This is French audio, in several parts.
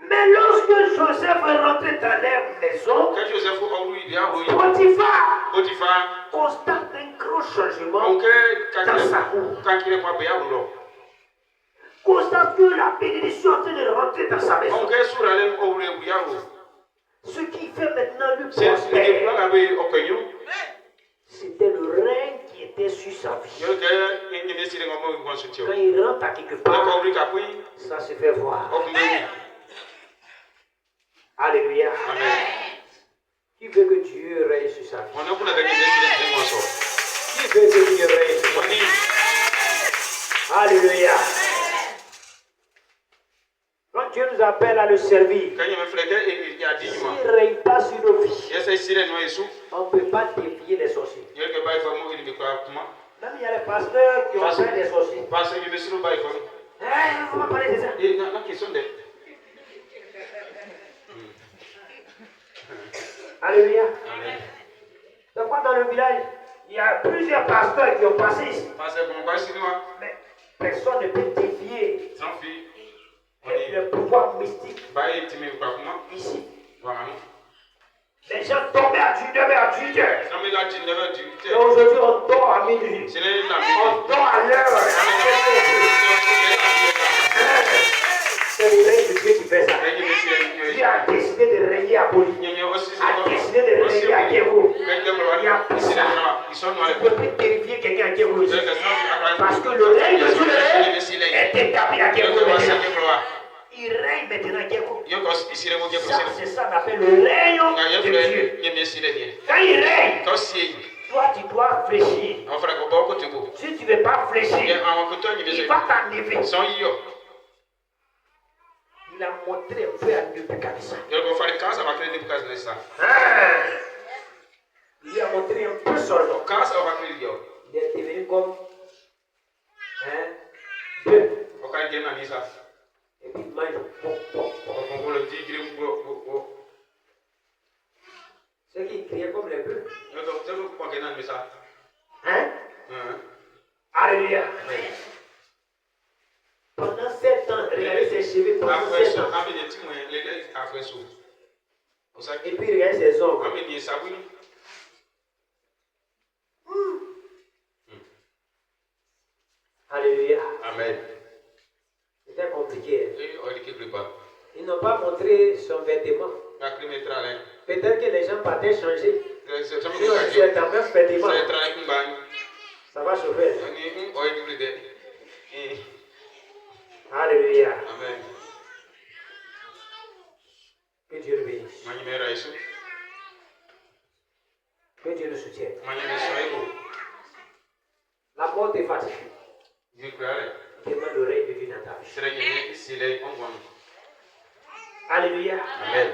Mais lorsque Joseph est rentré dans leur maison, Potiphar constate un gros changement dans sa cour. Constate que la bénédiction est en train de rentrer dans sa maison. Ce qui fait maintenant le prospère, c'était le règne qui était sur sa vie. Quand il rentre à quelque part, ça se fait voir. Alléluia. Qui veut que Dieu règne sur sa vie? Qui veut que Dieu règne sur sa vie? Alléluia. Quand Dieu nous appelle à le servir, s'il ne règne pas sur nos vies, on ne peut pas défier les sorciers. Même il y a les pasteurs qui ont fait des sorciers. Il ne faut pas parler de ça. Alléluia. Donc, dans le village, il y a plusieurs pasteurs qui ont passé ici. Mais personne ne peut défier le pouvoir mystique ici. Les gens tombaient à 18h. Et aujourd'hui, on dort à minuit. On dort à l'heure. C'est le règne de Dieu qui fait ça. Dieu a décidé de régner à Poli. A décidé de régner à Kévo. Il a pris ça. Tu ne peux plus terrifier quelqu'un à Kévo ici. Parce que le règne de Dieu est établi à Kévo. Il règne maintenant à Kévo. C'est ça qu'on appelle le règne de Dieu. Quand il règne, toi tu dois fléchir. Si tu ne veux pas fléchir, il va t'enlever. Il a montré un peu à Nebuchadnezzar. Il a montré un peu seulement. Il est devenu comme Dieu. Et puis il mange. C'est qui criait comme les bœufs. Alléluia. Pendant 7 ans, regardez ses cheveux pendant 7 ans. Et puis regardez ses ongles. Alléluia. Amen. C'était compliqué. Ils n'ont pas montré son vêtement. Peut-être que les gens partaient changer. Si on est dans le même vêtement, ça va chauffer. Alléluia. Amen. Que Dieu le bénisse. Que Dieu le soutienne. La mort est fatiguée. Demande le règne de Dieu dans ta vie. Alléluia. Amen.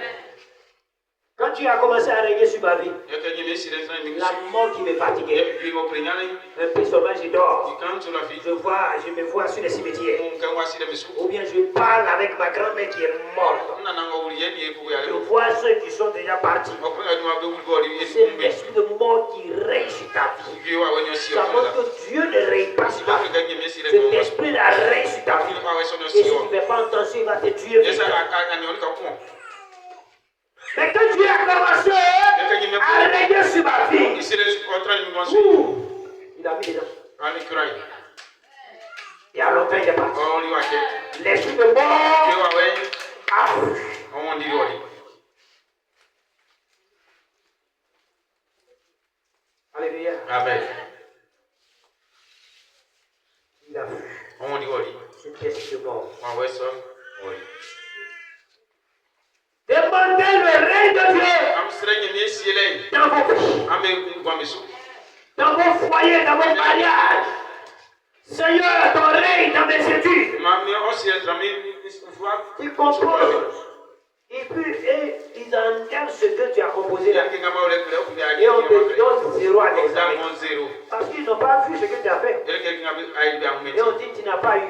Quand tu as commencé à régner sur ma vie, la mort qui me fatiguait, un peu seulement je dors. Je me vois sur les cimetières. Ou bien je parle avec ma grand-mère qui est morte. Je vois ceux qui sont déjà partis. C'est l'esprit de mort qui règne sur ta vie. Ça montre que Dieu ne règne pas sur ta vie. Cet esprit-là règne sur ta vie. Et si tu ne fais pas attention, il va te tuer. Mais quand Dieu a commencé à régner sur ma vie, il a mis dedans. Il y a longtemps, il est parti. L'esprit de mort a fui. Alléluia. Amen. Il a fui. C'est l'esprit de mort. Demandez le règne de Dieu dans vos vies, dans vos foyers, dans vos mariages. Seigneur, ton règne dans mes études. Ils composent. Et puis, ils enlèvent ce que tu as composé là. Et on te donne 0 à l'examen. Parce qu'ils n'ont pas vu ce que tu as fait. Et on dit que tu n'as pas eu.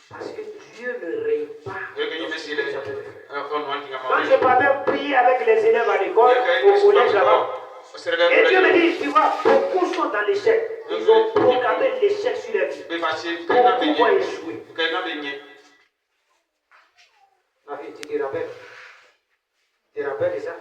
Parce que Dieu ne règne pas. Quand je partais prier avec les élèves à l'école, au collège là-bas, et Dieu me dit, tu vois, beaucoup sont dans l'échec. Ils ont programmé l'échec sur la vie. Beaucoup vont échouer. Ma fille, tu te rappelles? Tu te rappelles de ça?